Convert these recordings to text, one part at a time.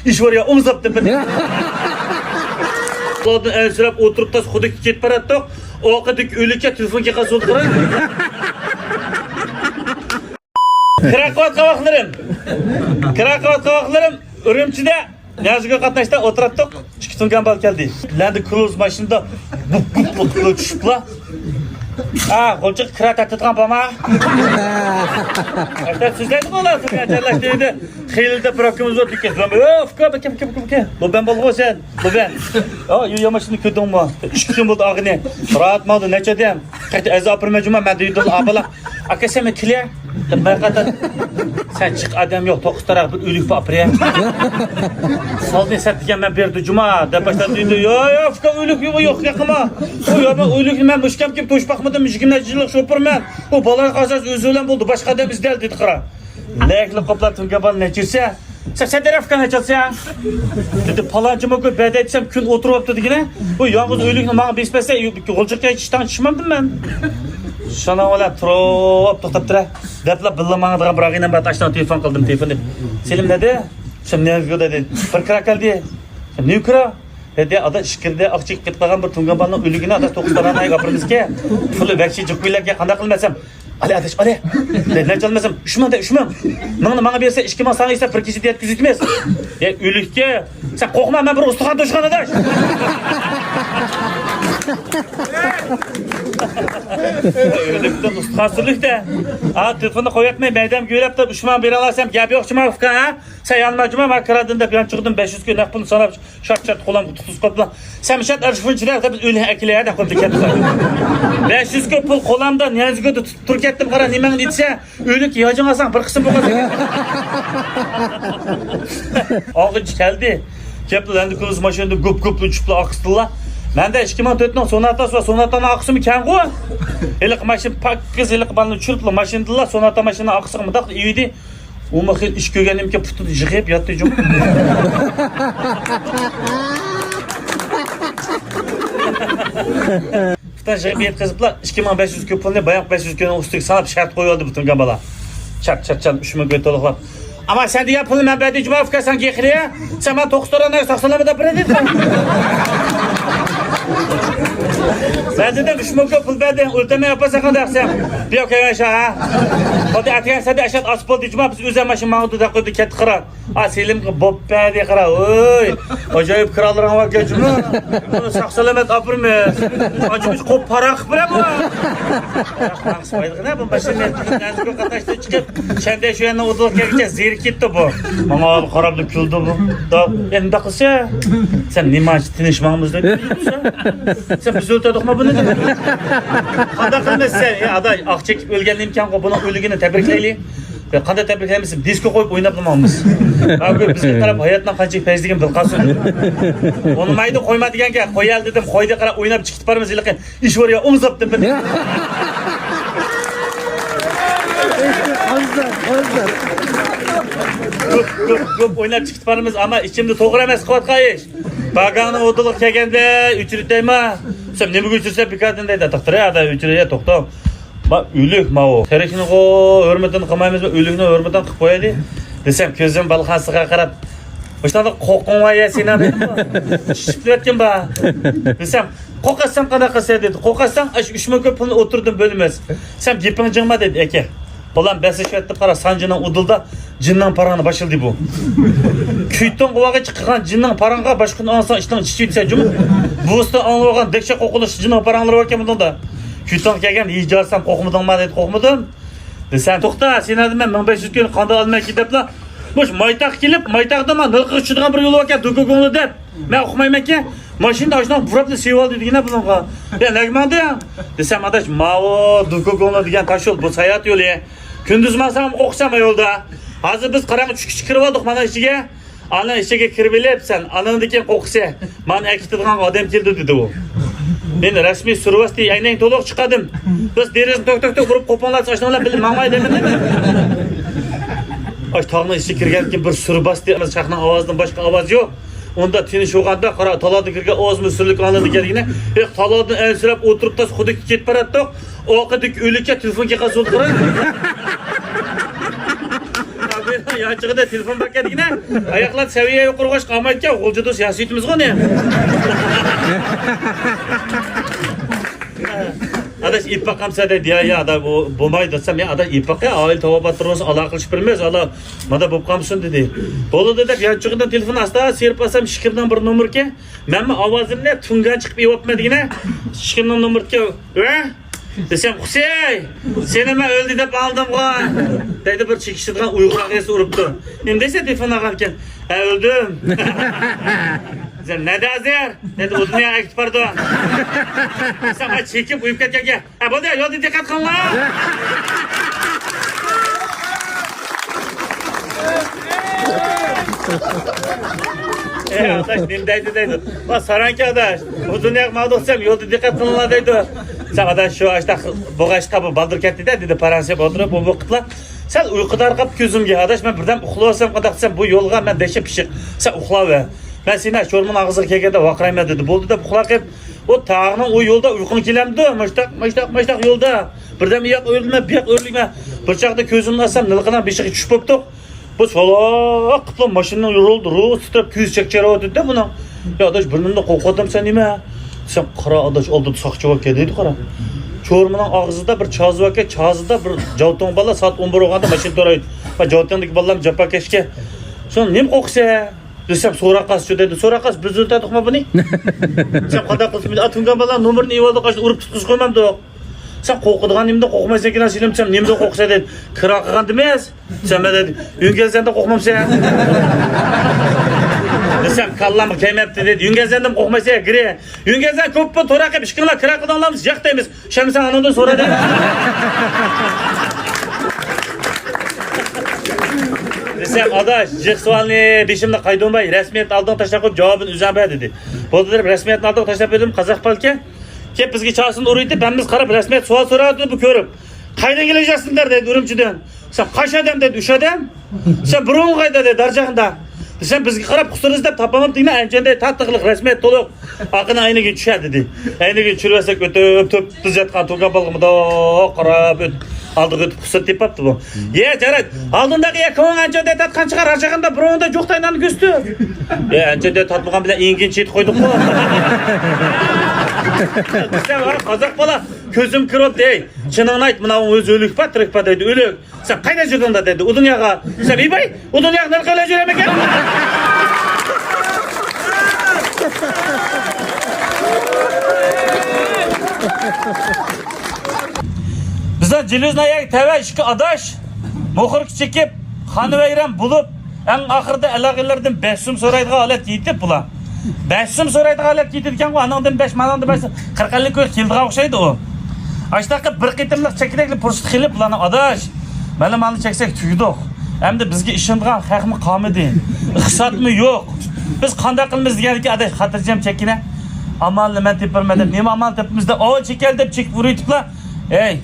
iş var ya omuzlap deb. Ulardan ensirab o'tirib tas xuddi ketib boradi. Oqidik o'likka telefonga qasol qilib. Kirakat qavaqlarim. Urumchida yazıga qatnashda o'tirdik. 2 tungan bal keldi. Land Cruise mashinada bup tushibla. Qo'lchiq kira tatadigan bo'lma. Hatta sizlarni bo'larsiz, ajralashdi. Xiyilda prokurimiz o'tib ketdi. Kim. Bu ben bo'lg'osan. Bu ben. Yo mashina ko'rdingmi? 3 kun bo'ldi og'ini. Rahat bo'ldi, necha dem. Qayta azab permajuma madridil abala. Aka sen kile. Bayqatar. Sen chiq adam yo'q, 9 taraf bir o'lik bapre. Salni satgan men berdi juma, deb boshladi. Yo, fika o'lik yo'q, yaqima. Yo, men o'likni men mushkam kelib to'shpaqmidim, 20 sho'pirman. U bolar qazas o'zi bilan bo'ldi, boshqa adam izdal dedi qara. Lekli qoplatib gabal nechirsa, sen tarafga nechalsa. Dedi palanchi mo'ko bada aytsam kun o'tiribdi degina. Bu yolg'iz o'likni menga bespasa, g'ulchiqqa ishdan chiqmadim men. Shana ola turib to'xtab tura. Debla bilmagan birag'idan bat ashdan telefon qildim deb. Selim dedi? Sen ne dedi? Bir kira keldi. Ne kira? Dedi ada ishkirda oqchik ketib qolgan bir tungabalning o'ligini ada 9 taranay gapirdizki, puli vakshi jiqiylarga qanday qilmasam? Ali adash, ali. Ne chalmasam? 3000 da 3000. Menga bersa 2000 sana esa bir kishida yetkazitmas. O'likka sen qo'rqma, men bir ustiqon to'shgan adash. Öyle ustasılıkta. Telefonu koyatmay maydam göylep de düşman beri alarsam gap yo'qchimi ufka ha? Sen yanmacıma makradın da ben çıktım 500 gün nakpını sanab şart qo'lam tutuz qopla. Sen şart arşfunchilar da biz o'lik akilaya da qo'yib ketdik. 500 gün pul qo'lamda niyazga tur ketdim qara nimani desa o'lik yojing olsang bir qism bo'ladi. Og'ich keldi. Kepland Cruise mashinada gup uchiblar oqisdilar. Mende 2004'nin Sonatası var. Sonata'nın akısı mı kengu? Elik maşin pakkiz elik bana çürüplü maşindiler. Sonata maşinin akısı mı da iyiydi. O makil iş kögenim ki putu jıkıp yattı cum. Putan jıkıp yetkazıplar. 2500 köpünde bayan 500 köpünün üstüne sanıp şart koyuyordu bütün gambala. Çat 3 kötü oluqlap. Ama sen de yapılın ben bedi cuma fıkasan gekriye. Sen bana 9 toranlar saksalama da bire dedin. Ben dedim 3 pul verdin, ultime yaparsak ne dersen? Bir yok yaşa ha. Hadi atiyen sen de aşağı asfalt diyeceğim, biz üzerine maşın mağdur da koydu ket kırar. Selim bob diye kırar. Oy, acayip kralların var geçim. Bunu saksalamet apırmız. Acımız kop para kıpıra mı? Ne bu başını nezgü kataştı çıkıp şende şu yana odılık geleceğiz. Zehir gitti bu. Ama abi karablı küldü bu. Elinde kısa. Sen nimaç tinişmağımızda sen biz öldürdük mü bunu dedi. Qanday qilmaysiz sen? Aday aq chekib o'lgan imkon qilib buni o'ligini tabriklaylik. Qanday tabriklaymiz? Disko qo'yib o'ynab turamiz. Bizga qarab hayotdan qancha fayzligini bil qolsin. Uni mayda qo'yma deganga qo'yal dedim. Qo'yda qarab o'ynab chiqib boramiz lekin ish var ya omuzlab deb. Ko'p o'ynab chiqib boramiz, ammo ichimda to'g'ri emas qilayotgan ish. Bagani o'diliq kelganda uchritaymi? Sen ne bugün sürse bir kadın dedi. Taktıraya da üçüye toktam. Bak ölük ma o. Terikini ko örmeden kımayımız ve ölükünü örmeden kıpaydı. Desem közüm balkasıga karab. Başta da kokun var ya sen abi. Şifrettim ba. Desem kokasan kadar kısa dedi. Kokasan aş 3 köpünü oturdum bölmez. Sen gepin cıngma dedi eke. Ulan besişvetli para sancının udulda cinnan paranı başıldı bu. Küytten kovağa çıkan cinnan paranға başkını ansan işten çiçeği sen cümle. Bu usta anlığın dekçe kokuluş cinnan paranları varken bundan da. Küytten gelgen iyi carsam kokmudan mı dedi kokmudan. Sen toxta sen dedim ben 1500 gün kanda almaya gidip la. Boş maytak gelip maytakda mı nılqı uçurduğun bir yolu varken dökөгөнlü dep. Ben okumayım ki. Maşında aşdan vurup da seval dedi yine bununla. Ben negmanda ya. Desem adaş mao dökөгөнlü degan taş yol bu sayat yolu ya. Gündüz masam oqsam yolda. Hazır biz qarаңғы çıkış kirib aldık mana içige. Ana içige kirbilip sen anandaki qoqsa. Man akitidigan adam keldi dedi o. Ben resmi survasti yaynan to'liq chiqadim. Biz derizini tok urib qo'ponlar saçnalar bilib mangmay dedim. Aş tağının içi kirgen ki bir survasti chaqning ovozidan boshqa ovoz yo'q. Onda tinish o'g'anda qara talada kirgan ovoz musullik anladı kelgine. Taladan ensirab o'tirib tas xuddi ketib boradi. Oqidik o'likka telefonga qasol qilib. Yançıqda telefon bakkadigina oyoqlar saviya yuqorg'ash qolmaydigan g'uljidosh yasaytimiz ne? Adaş ip bakamsa dedi ya adam bo'lmaydi desam ya adaş ip bakya oil tavobat turibsiz aloqa qilish bilmaysiz ala mana bo'lib qolsin dedi. Bo'ldi deb yanchig'idan telefon asta serpasam shikirdan bir nomerga men ovozimni tungan chiqib yopmadigina shikirdan nomerga desem Husey seni men öldü deb aldım qo'y dedi bir chekishtirgan uyg'ur aqasi uribdi. Endi esa telefon aqarkan öldüm. Sen ne dersin? Dedi o dünyaya git pardon. Sen çekip uyup ketken. Bu da yolda dikkat kılın lan. Adaş nimdeydi. Bak saranki adaş. O dünyaya mağdursam yolda dikkat kılın lan dedi. Sen adaş şu açta boğaç kapı baldır ketti de dedi paransiya oturup bu vakitler. Sen uykudan kap gözümge adaş ben birden uxlasam qadaqsam bu yolga ben deşe pişik. Sen uxla ve. Ben seni çorman ağzına kelgende vaqrayma dedi. Bo'ldi deb uxlab qilib, o tağının o yolda uyqun kelamdi. Maştaq yolda. Birden bir yoq o'rlima, bu yoq o'rlima. Bir chaqda ko'zimni ochsam, nilqidan beshiqi tushib bo'libdi. Bu soloq qilib mashinadan yorildi, ro'z titrab ko'z chakcharyapti-da buni. Ya adash burnimda qo'rqadim sen nima? Sen qara adash oldida soqchi bo'lib keldi qara. Cho'rmaning og'zida bir chozvaka, chozida bir javton bola soat 11 bo'lganda mashina to'raydi. Va javtondagi bolalar japakashga. Sen nim qo'qsa? Desem so'raqas shu dedi. So'raqas biz o'tadiqmi buni? Sen qanday qilib atungan bola nomerini evalda qashni urib tutqiz qo'ymamdi. Sen qo'rqadiganimda qo'rqmaysan ekan silimsam nimda qo'rqsa dedi. Kira qilgan emas. Sen dedi. Yungazanda qo'rqmamsan. Desem kallam kelmepti dedi. Yungazanda qo'rqmaysa gire. Yungazdan ko'pmi to'ra qilib ishqillar kira qilib olamiz, yaqtaymiz. Shamsan anondan so'radi. Desem adaş, jıqsualni beşimde qaydonbay rasmiyat aldan tashlab qo'yib javobini uzanbay dedi. Bo'ldi deb rasmiyatni aldan tashlab berdim qozoq palka. Kep bizga chasini uruydi, benimiz qarab rasmiyat savol so'radi bu ko'rib. Qaydan kelajaqsizlar dedi Urumchidan. Sen qaysi odam dedi, o'sha odam? Sen burun qayda dedi, darjag'inda. Sen bizga qarab qusiriz deb topamabdingmi? Anchanda tattiqliq rasmiyat to'liq aqini ayniga tushadi dedi. Ayniga tushirsak o'tib to'p tuzatgan to'ga balg'imda qarab aldık ötüp kusur tepaptı bu. Ye Carat, aldındaki yakın anca de tatkan çıkar, aşağında buronda çoktaydan göstü. Ye anca de tatmagan bile ingin çiğit koyduk mu? Sen var kazak bala, közüm kırıp dey. Çınağın ait, mınavın öz ölük pa, tırık pa dedi, ölük. Sen kayda jürdün da dedi, o dünyaga. Sen iyi bay, o dünyaga nerede öyle jüremek ya? Bizden Cilüzna'ya teve işki adaş, muhur çekip, hanı veyren bulup, en ahırda elağilerden 5 sum soraydığı alet yitip bula. 5 sum soraydığı alet yitirken o anandan 5, manandan 5, 40-50 köy kildiğe okşaydı o. Açtaki bir qitimlik çekirekli pırsıt kilip bulanı adaş, benim anı çeksek tüydük. Hem de bizge işindiğen haqmi qalmadı, ıqsat mı yok. Biz qanday qilimiz degan ki adaş xatirjam çekine. Amalni men tepirmedim, nima amal tepimizde o çekel deb çekip uruytiplar. Ey,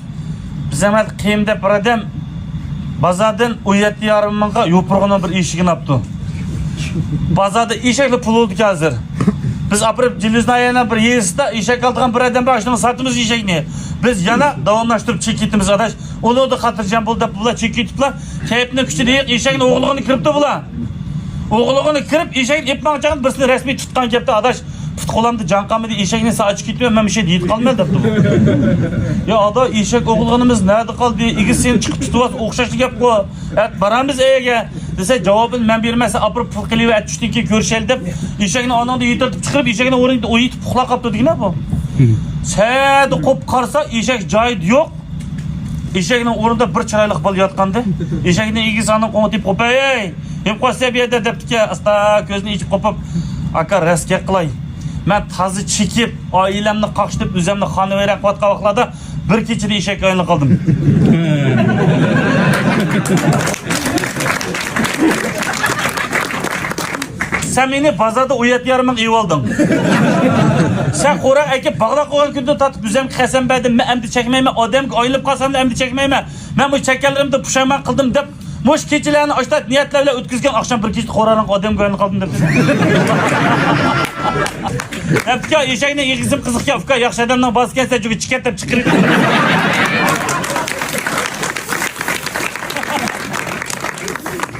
biz hemen kıyımda bir adam bazardan 17,5 mingga yo'pirg'ini bir eshigini yaptı. Bazarda eshakli pul oldu ki hazır. Biz apırıp Cilüzna'ya bir yerisida eshak aldıgan bir adam başını satımız eshakni. Biz yana davamlaştırıp çekitimiz adaş. Onu da xatirjam bo'ldi deb bular çekitiplar. Keyfini kuchli eshakni o'g'lig'ini kiribdi bular. O'g'lig'ini kirib eshakni epmoqchigan birisini rasmiy tutgan kepti adaş. Qo'limda janqamida eshakni sachib ketib men bir şey deyib qolmay debdi. Ya ada eshak o'g'lig'imiz nerede qoldi? Igis sen chiqib tutyapsiz, o'xshashli gap qo'y. At baramiz eyaga desa javobini men bermasa apirib pul qilib at tushdiki ko'rishaylik deb eshakni onanda yetirtib chiqarib eshakni o'rnida o'yitib uxlab qolibdi degina bu. Sadi qo'p qarsa eshak joyida yo'q. Eshakning o'rnida bir chiroyli bola yotganda, eshakning egisini qo'ng'itib qo'pay. Hem qo'ysa bu yerda debdiki, asta ko'zni ichib qo'pib, aka raska qilay. Ben tazı çekip, ailemni qaxshitib, o'zimni xonavayron qilayotgan vaqtlarda bir kechada eshak o'yini qildim. Sen meni bozorda 17,5 ming ev olding. Sen qo'raq akib bag'da qo'ygan kunda tatib o'zim qasam berdim, men endi chekmayman, odamga oyilib qolsam endi chekmayman. Men bu chekkanlarimni pushaymon qildim deb Moş keçilerini açtat niyetlerle ötküzgen akşam bir keçi koranın adem göğünü kaldım dedi. Hepka eşeğine ilgizim kızık ya. Hepka yakşı adamdan bazı kense çünkü çıkartıp çıkırır.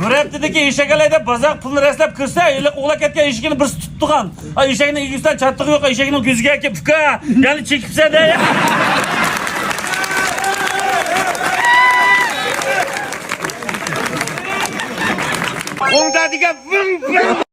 Görep dediki eşeğe bazak pulunu reslep kırsa öyle oğlak ketken eşeğini bir tuttuğan. Ay eşeğinin ilgisinden çattığı yok eşeğinin gözüge ki fıka. Yani çekipse de ya. Onda diye vın vın.